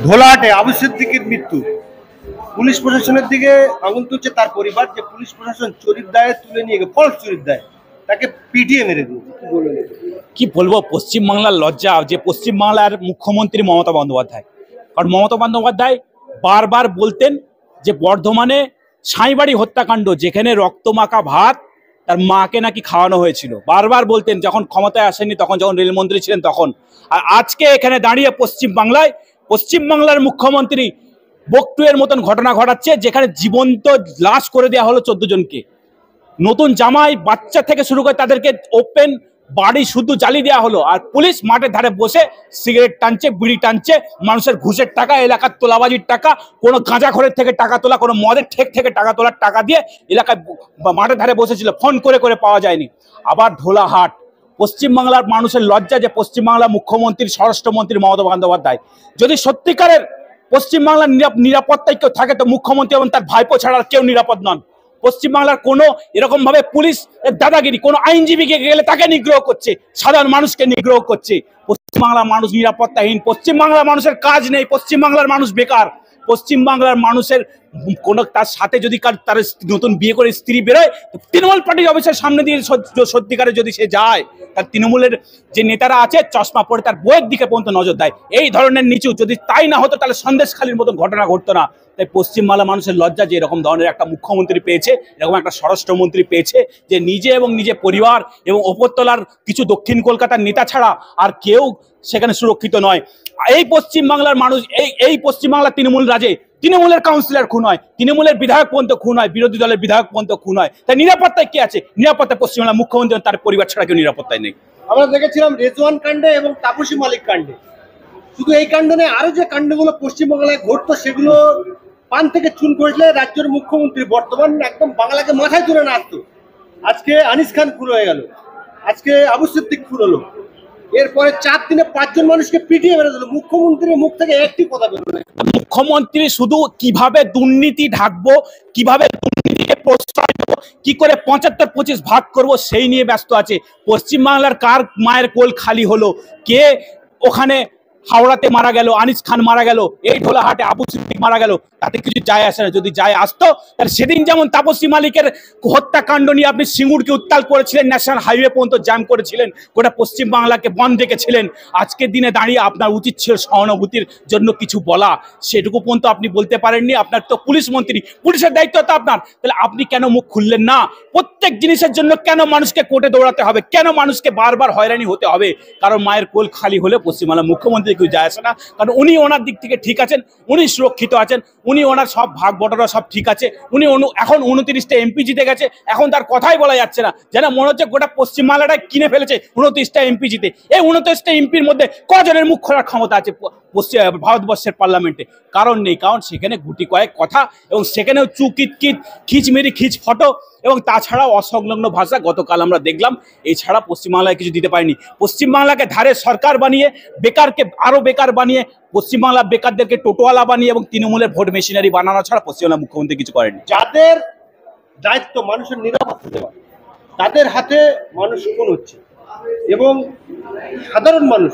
ধোলাহাটে আবু সিদ্দিকের মৃত্যু, পুলিশ প্রশাসনের দিকে আঙুল তুলছে তার পরিবার, যে পুলিশ প্রশাসন চুরির দায়ে তুলে নিয়ে গিয়ে ফলস চুরির দায়ে তাকে পিটিয়ে মেরে দিয়েছে। কি বলবো, পশ্চিমবাংলার লজ্জা যে পশ্চিমবাংলার মুখ্যমন্ত্রী মমতা বন্দ্যোপাধ্যায়। কারণ মমতা বন্দ্যোপাধ্যায় বারবার বলতেন যে বর্ধমানে সাঁইবাড়ি হত্যাকাণ্ড, যেখানে রক্তমাখা ভাত তার মাকে নাকি খাওয়ানো হয়েছিল, বারবার বলতেন যখন ক্ষমতায় আসেনি, তখন যখন রেলমন্ত্রী ছিলেন তখন। আর আজকে এখানে দাঁড়িয়ে পশ্চিমবাংলার মুখ্যমন্ত্রী বকটুয়ের মতন ঘটনা ঘটাচ্ছে, যেখানে জীবন্ত লাশ করে দেওয়া হলো 14 জনকে। নতুন জামাই বাচ্চা থেকে শুরু করে তাদেরকে ওপেন বাড়ি শুধু জ্বালিয়ে দেওয়া হলো, আর পুলিশ মাঠের ধারে বসে সিগারেট টানছে, বিড়ি টানছে, মানুষের ঘুষের টাকা, এলাকার তোলাবাজির টাকা, কোনো গাঁজাখোরের থেকে টাকা তোলা, কোনো মদের ঠেক থেকে টাকা তোলার টাকা দিয়ে এলাকায় মাঠের ধারে বসেছিল, ফোন করে করে পাওয়া যায়নি। আবার ধোলাহাট, পশ্চিমবাংলার মানুষের লজ্জা যে পশ্চিমবাংলার মুখ্যমন্ত্রী স্বরাষ্ট্রমন্ত্রী মমতা বন্দ্যোপাধ্যায়, যদি সত্যিকারের পশ্চিমবাংলার নিরাপত্তায় কেউ থাকে তো মুখ্যমন্ত্রী এবং তার ভাইপো ছাড়া কেউ নিরাপদ নন। পশ্চিমবাংলার কোনো এরকম ভাবে পুলিশ দাদাগিরি, কোনো আইনজীবীকে গেলে তাকে নিগ্রহ করছে, সাধারণ মানুষকে নিগ্রহ করছে। পশ্চিমবাংলার মানুষ নিরাপত্তাহীন, পশ্চিমবাংলার মানুষের কাজ নেই, পশ্চিমবাংলার মানুষ বেকার। পশ্চিমবাংলার মানুষের কোনো তার সাথে যদি তার নতুন বিয়ে করে স্ত্রী বেরোয়, তৃণমূল পার্টির অফিসের সামনে দিয়ে সত্যিকারে যদি সে যায়, তার তৃণমূলের যে নেতারা আছে চশমা পরে তার বইয়ের দিকে পর্যন্ত নজর দেয়। এই ধরনের নিচু যদি তাই না হতো তাহলে সন্দেশখালীর মতন ঘটনা ঘটতো না। তাই পশ্চিমবাংলা মানুষের লজ্জা যে এরকম ধরনের একটা মুখ্যমন্ত্রী পেয়েছে, এরকম একটা স্বরাষ্ট্রমন্ত্রী পেয়েছে, যে নিজে এবং নিজের পরিবার এবং ওপরতলার কিছু দক্ষিণ কলকাতার নেতা ছাড়া আর কেউ সেখানে সুরক্ষিত নয়। এই পশ্চিমবাংলার মানুষ, এই পশ্চিমবাংলার তৃণমূল রাজে তৃণমূলের কাউন্সিলর খুন হয়, তৃণমূলের বিধায়ক পর্যন্ত খুন হয়, বিরোধী দলের বিধায়ক পর্যন্ত খুন হয়। তাই নিরাপত্তায় কে আছে? নিরাপত্তায় পশ্চিমবাংলার মুখ্যমন্ত্রী তার পরিবার ছাড়া কেউ নিরাপত্তায় নেই। আমরা দেখেছিলাম রেজওয়ান কাণ্ডে এবং তাপসী মালিক কাণ্ডে, শুধু এই কাণ্ড নেই, আরো যে কাণ্ডগুলো পশ্চিমবাংলায় ঘটতো সেগুলো পান থেকে চুন করেছিল রাজ্যের মুখ্যমন্ত্রী, বর্তমান একদম বাংলাকে মাথায় তুলে নাচতো। আজকে আনিস খান খুন হয়ে গেল, আজকে আবু সিদ্দিক খুন হলো, এরপরে 4 দিনে 5 জন মানুষকে পিটিয়ে মেরে দিল। মুখ্যমন্ত্রীর মুখ থেকে একটি কথা বেরোলো না। মুখ্যমন্ত্রী শুধু কিভাবে দুর্নীতি ঢাকবো, কিভাবে দুর্নীতিকে প্রশ্রয় দেবো, কি করে 75-25 ভাগ করব, সেই নিয়ে ব্যস্ত আছে। পশ্চিমবাংলার কার মায়ের কোল খালি হলো, কে ওখানে হাওড়াতে মারা গেল, আনিস খান মারা গেল, এই ধোলাহাটে আবু সিদ্দিক মারা গেল, তাতে কিছু যায় আসে না। যদি যায় আসতো তাহলে সেদিন যেমন তাপসী মালিকের হত্যাকাণ্ড নিয়ে আপনি সিঙ্গুরকে উত্তাল করেছিলেন, ন্যাশনাল হাইওয়ে পর্যন্ত জ্যাম করেছিলেন, গোটা পশ্চিমবাংলাকে বন্ধ রেখেছিলেন, আজকের দিনে দাঁড়িয়ে আপনার উচিত ছিল সহানুভূতির জন্য কিছু বলা, সেটুকু পর্যন্ত আপনি বলতে পারেননি। আপনার তো পুলিশ মন্ত্রী, পুলিশের দায়িত্ব তো আপনার, তাহলে আপনি কেন মুখ খুললেন না? প্রত্যেক জিনিসের জন্য কেন মানুষকে কোর্টে দৌড়াতে হবে, কেন মানুষকে বারবার হয়রানি হতে হবে? কারণ মায়ের কোল খালি হলে পশ্চিমবাংলার মুখ্যমন্ত্রী কেউ যায় আসে না, কারণ উনি ওনার দিক থেকে ঠিক আছেন, উনি সুরক্ষিত আছেন, উনি ওনার সব ভাগ বটরা সব ঠিক আছে, উনি এখন 29টা এমপি জিতে গেছে, এখন তার কথাই বলা যাচ্ছে না, যেন মনে হচ্ছে গোটা পশ্চিমবাংলাটাই কিনে ফেলেছে 29টা এমপি জিতে। এই 29টা এমপির মধ্যে কজনের মুখ খোলার ক্ষমতা আছে ভারতবর্ষের পার্লামেন্টে? কারণ নেই, কারণ সেখানে গুটি কয়েক কথা, এবং সেখানেও চুকিতকিত খিচমেরি খিচ ফটো, এবং তাছাড়াও অসংলগ্ন ভাষা। গতকাল আমরা দেখলাম, এছাড়া পশ্চিমবাংলায় কিছু দিতে পারেনি। পশ্চিমবাংলাকে ধারে সরকার বানিয়ে বেকারকে আরো বেকার বানিয়ে, পশ্চিমবাংলার বেকারদেরকে টোটোওয়ালা বানিয়ে এবং তৃণমূলের ভোট মেশিনারি বানানো ছাড়া পশ্চিমবাংলার মুখ্যমন্ত্রী কিছু করেনি। যাদের দায়িত্ব মানুষের নিরাপত্তা দেওয়া, তাদের হাতে মানুষ খুন হচ্ছে, এবং সাধারণ মানুষ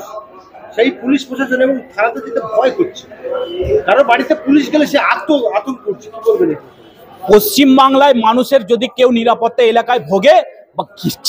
সেই পুলিশ প্রশাসন এবং থানাতে যেতে ভয় করছে, কারণ বাড়িতে পুলিশ গেলে সে আতঙ্ক করছে। কি বলবেন? পশ্চিমবাংলায় মানুষের যদি কেউ নিরাপত্তা এলাকায় ভোগে বা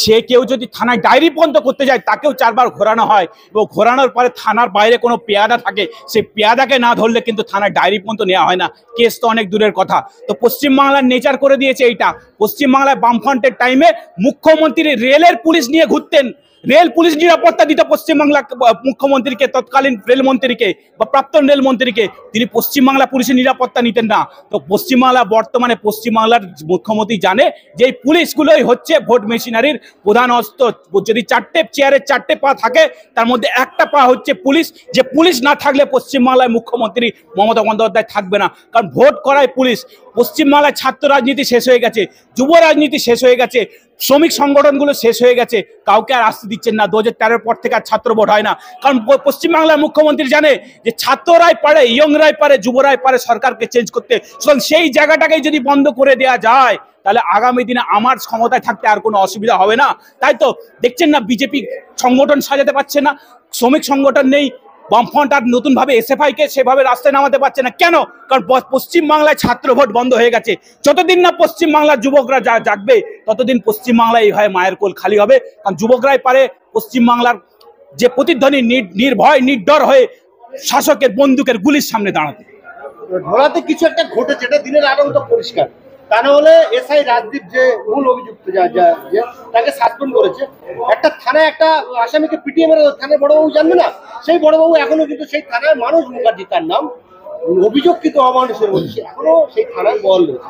সে কেউ যদি থানায় ডায়েরি পর্যন্ত করতে যায়, তাকেও 4 বার ঘোরানো হয়, এবং ঘোরানোর পরে থানার বাইরে কোনো পেয়াদা থাকে, সেই পেয়াদাকে না ধরলে কিন্তু থানায় ডায়েরি পর্যন্ত নেওয়া হয় না, কেস তো অনেক দূরের কথা। তো পশ্চিমবাংলার নেচার করে দিয়েছে এইটা। পশ্চিমবাংলায় বামফ্রন্টের টাইমে মুখ্যমন্ত্রী রেলের পুলিশ নিয়ে ঘুরতেন, রেল পুলিশ নিরাপত্তা দিত পশ্চিমবাংলা মুখ্যমন্ত্রীকে, তৎকালীন রেলমন্ত্রীকে বা প্রাক্তন রেলমন্ত্রীকে, তিনি পশ্চিমবাংলা পুলিশের নিরাপত্তা নিতেন না। তো পশ্চিমবাংলা বর্তমানে পশ্চিমবাংলার মুখ্যমন্ত্রী জানে যে এই পুলিশগুলোই হচ্ছে ভোট মেশিনারির প্রধান অস্ত্র। যদি 4টে চেয়ারের 4টে পা থাকে, তার মধ্যে একটা পা হচ্ছে পুলিশ, যে পুলিশ না থাকলে পশ্চিমবাংলায় মুখ্যমন্ত্রী মমতা বন্দ্যোপাধ্যায় থাকবে না, কারণ ভোট করায় পুলিশ। পশ্চিমবাংলায় ছাত্র রাজনীতি শেষ হয়ে গেছে, যুব রাজনীতি শেষ হয়ে গেছে, শ্রমিক সংগঠনগুলো শেষ হয়ে গেছে, কাউকে আর আসতে দিচ্ছেন না। 2013 পর থেকে আর ছাত্র ভোট হয় না, কারণ পশ্চিমবাংলার মুখ্যমন্ত্রী জানে যে ছাত্ররাই পারে, ইয়ংরাই পারে, যুবরাই পারে সরকারকে চেঞ্জ করতে। সুতরাং সেই জায়গাটাকেই যদি বন্ধ করে দেওয়া যায়, তাহলে আগামী দিনে আমার ক্ষমতায় থাকতে আর কোনো অসুবিধা হবে না। তাই তো দেখছেন না, বিজেপি সংগঠন সাজাতে পারছে না, শ্রমিক সংগঠন নেই, বামফ্রন্ট আর নতুনভাবে এসএফআই কে সেভাবে রাস্তায় নামাতে পারছে না। কেন? কারণ পশ্চিমবাংলায় ছাত্র ভোট বন্ধ হয়ে গেছে। যতদিন না পশ্চিমবাংলার যুবকরা জাগবে ততদিন পশ্চিমবাংলায় এইভাবে মায়ের কোল খালি হবে। কারণ যুবকরাই পারে পশ্চিমবাংলার যে প্রতিধ্বনি নির্ভয় নির্ডর হয়ে শাসকের বন্দুকের গুলির সামনে দাঁড়াতে। ধরাতে কিছু একটা ঘটেছে, এটা দিনের আলো তো পরিষ্কার। তা নাহলে এসআই রাজদীপ যে মূল অভিযুক্ত যে তাকে সাসপেন্ড করেছে, একটা থানায় একটা আসামিকে পিটিয়ে মেরে থানায় বড়বাবু জানবে না? সেই বড়বাবু এখনো কিন্তু সেই থানায় মানুষ মুখার্জি তার নাম, অভিযোগ কিন্তু অমানুষের মধ্যে এখনো সেই থানায় বল রয়েছে।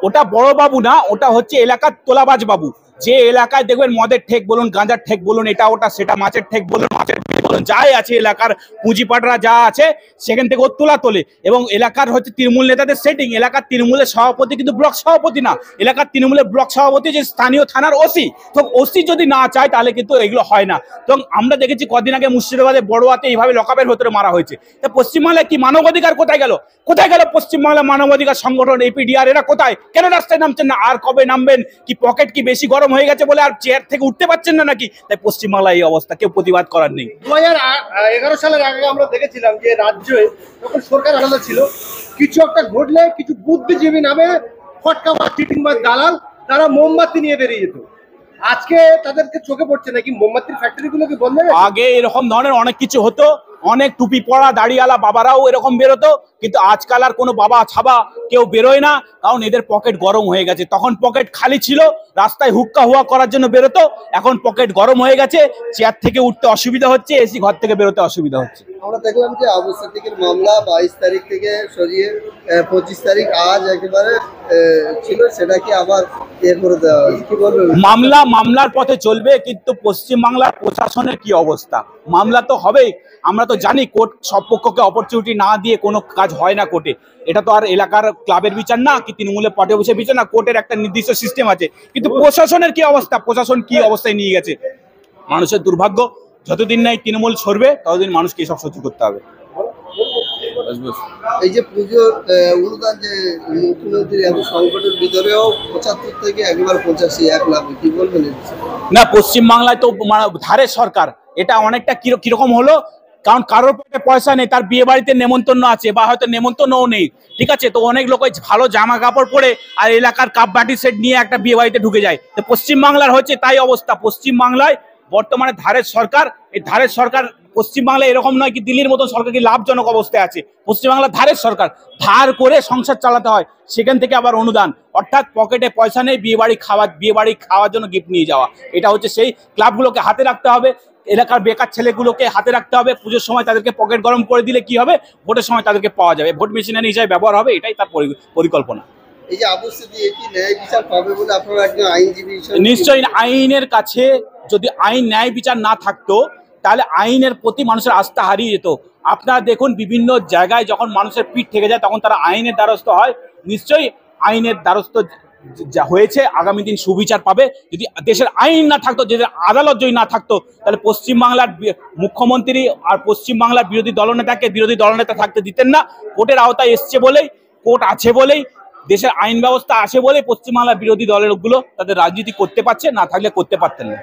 ওটা বড় বাবু না, ওটা হচ্ছে এলাকার তোলাবাজ বাবু। যে এলাকায় দেখবেন মদের ঠেক বলুন, গাঁজার ঠেক বলুন, এটা ওটা সেটা, মাছের ঠেক বলুন, মাছের বলুন, যাই আছে এলাকার পুঁজিপাটরা যা আছে সেখান থেকে ও তোলে। এবং এলাকার হচ্ছে তৃণমূল নেতাদের সেটিং। এলাকার তৃণমূলের সভাপতি কিন্তু ব্লক সভাপতি না, এলাকার তৃণমূলের ব্লক সভাপতি যে স্থানীয় থানার ওসি। তো ওসি যদি না চায় তাহলে কিন্তু এগুলো হয় না। তো আমরা দেখেছি কদিন আগে মুর্শিদাবাদে বড়োয়াতে এইভাবে লকআপের ভেতরে মারা হয়েছে। তা পশ্চিমবাংলায় কি মানবাধিকার কোথায় গেল? কোথায় গেল পশ্চিমবাংলা মানবাধিকার সংগঠন এপিডিআর? এরা কোথায়? কেন রাস্তায় নামছেন না? আর কবে নামবেন? কি পকেট কি বেশি গরম হয়ে গেছে বলে আর চেয়ার থেকে উঠতে পারছেন না নাকি? তাই পশ্চিমবাংলায় এই অবস্থা, কেউ প্রতিবাদ করার নেই। 2011 সালের আগে আমরা দেখেছিলাম যে রাজ্যে যখন সরকার আলাদা ছিল, কিছু একটা ঘটলে কিছু বুদ্ধিজীবী নামে ফটকা বা চিটিং বা দালাল তারা মোমবাতি নিয়ে বেরিয়ে যেত। আজকে তাদেরকে চোখে পড়ছে নাকি মোমবাতির ফ্যাক্টরি গুলো কি বন্ধ হয়ে গেছে? আগে এরকম ধরনের অনেক কিছু হতো, অনেক টুপি পড়া দাড়িওয়ালা বাবারাও এরকম বেরোতো, কিন্তু আজকাল আর কোনো বাবা ছাবা কেউ বেরোয় না, কারণ এদের পকেট গরম হয়ে গেছে। তখন পকেট খালি ছিল, রাস্তায় হুক্কা হুয়া করার জন্য বেরোতো, এখন পকেট গরম হয়ে গেছে, চেয়ার থেকে উঠতে অসুবিধা হচ্ছে, এসি ঘর থেকে বেরোতে অসুবিধা হচ্ছে। আমরা দেখলাম যে আবু সিদ্দিকের মামলা 22 তারিখ থেকে সরিয়ে 25 তারিখ আজ একেবারে ছিল, সেটা কি আবার করে দেওয়া হয়েছে, কি বলবেন? মামলার পথে চলবে, কিন্তু পশ্চিমবাংলার প্রশাসনের কি অবস্থা? মামলা তো হবেই, আমরা তো জানি কোর্ট সব পক্ষকে অপরচুনিটি না দিয়ে কোনো কাজ হয় না কোর্টে। এটা তো আর এলাকার ক্লাবের বিচার না, কি তৃণমূলের পার্টি অফিসের বিচার না, কোর্টের একটা নির্দিষ্ট সিস্টেম আছে। কিন্তু প্রশাসনের কি অবস্থা? প্রশাসন কি অবস্থায় নিয়ে গেছে? মানুষের দুর্ভাগ্য, যতদিন নাই তৃণমূল সরবে ততদিন মানুষকে এসব সহ্য করতে হবে। এই যে পুজোর অনুদান যে মুখ্যমন্ত্রী এত সংকটের ভিতরেও 75 থেকে একবার 85 1 লাখ, কি বলবেন? না, পশ্চিমবাংলায় তো ধারের সরকার, এটা অনেকটা কিরকম হলো, কারণ কারোর পক্ষে পয়সা নেই, তার বিয়ে বাড়িতে নেমন্তন্ন আছে বা হয়তো নেমন্তন্নও নেই, ঠিক আছে, তো অনেক লোক ওই ভালো জামা কাপড় পরে আর এলাকার কাপ বাটি সেট নিয়ে একটা বিয়ে বাড়িতে ঢুকে যায়। তো পশ্চিমবাংলার হচ্ছে তাই অবস্থা। পশ্চিমবাংলায় বর্তমানে ধারের সরকার, এই ধারের সরকার পশ্চিমবাংলায় এরকম নয় কি দিল্লির মতো সরকার কি লাভজনক অবস্থায় আছে। পশ্চিমবাংলার ধারের সরকার, ধার করে সংসার চালাতে হয়, সেখান থেকে আবার অনুদান, অর্থাৎ পকেটে পয়সা নেই, বিয়ে বাড়ি খাওয়ার জন্য গিফট নিয়ে যাওয়া। এটা হচ্ছে সেই ক্লাবগুলোকে হাতে রাখতে হবে, এলাকার বেকার ছেলেগুলোকে হাতে রাখতে হবে। পুজোর সময় তাদেরকে পকেট গরম করে দিলে কি হবে? ভোটের সময় তাদেরকে পাওয়া যাবে, ভোট মেশিনারি হিসাবে ব্যবহার হবে, এটাই তার পরিকল্পনা। এই যে আবু সিদ্দিক কি ন্যায় বিচার পাবে বলে আপনারা একজন আইনজীবী নিশ্চয়ই আইনের কাছে যদি আইন ন্যায় বিচার না থাকতো তাহলে আইনের প্রতি মানুষের আস্থা হারিয়ে যেত। আপনারা দেখুন বিভিন্ন জায়গায় যখন মানুষের পিঠ থেকে যায় তখন তারা আইনের দ্বারস্থ হয়। নিশ্চয়ই আইনের দ্বারস্থ যা হয়েছে, আগামী দিন সুবিচার পাবে। যদি দেশের আইন না থাকতো, দেশের আদালত যদি না থাকতো, তাহলে পশ্চিমবাংলার মুখ্যমন্ত্রী আর পশ্চিমবাংলার বিরোধী দলনেতা থাকতে দিতেন না। কোর্টের আওতায় এসছে বলেই, কোর্ট আছে বলেই, দেশের আইন ব্যবস্থা আছে বলেই পশ্চিমবাংলার বিরোধী দলের গুলো তাদের রাজনীতি করতে পারছে, না থাকলে করতে পারতেন না।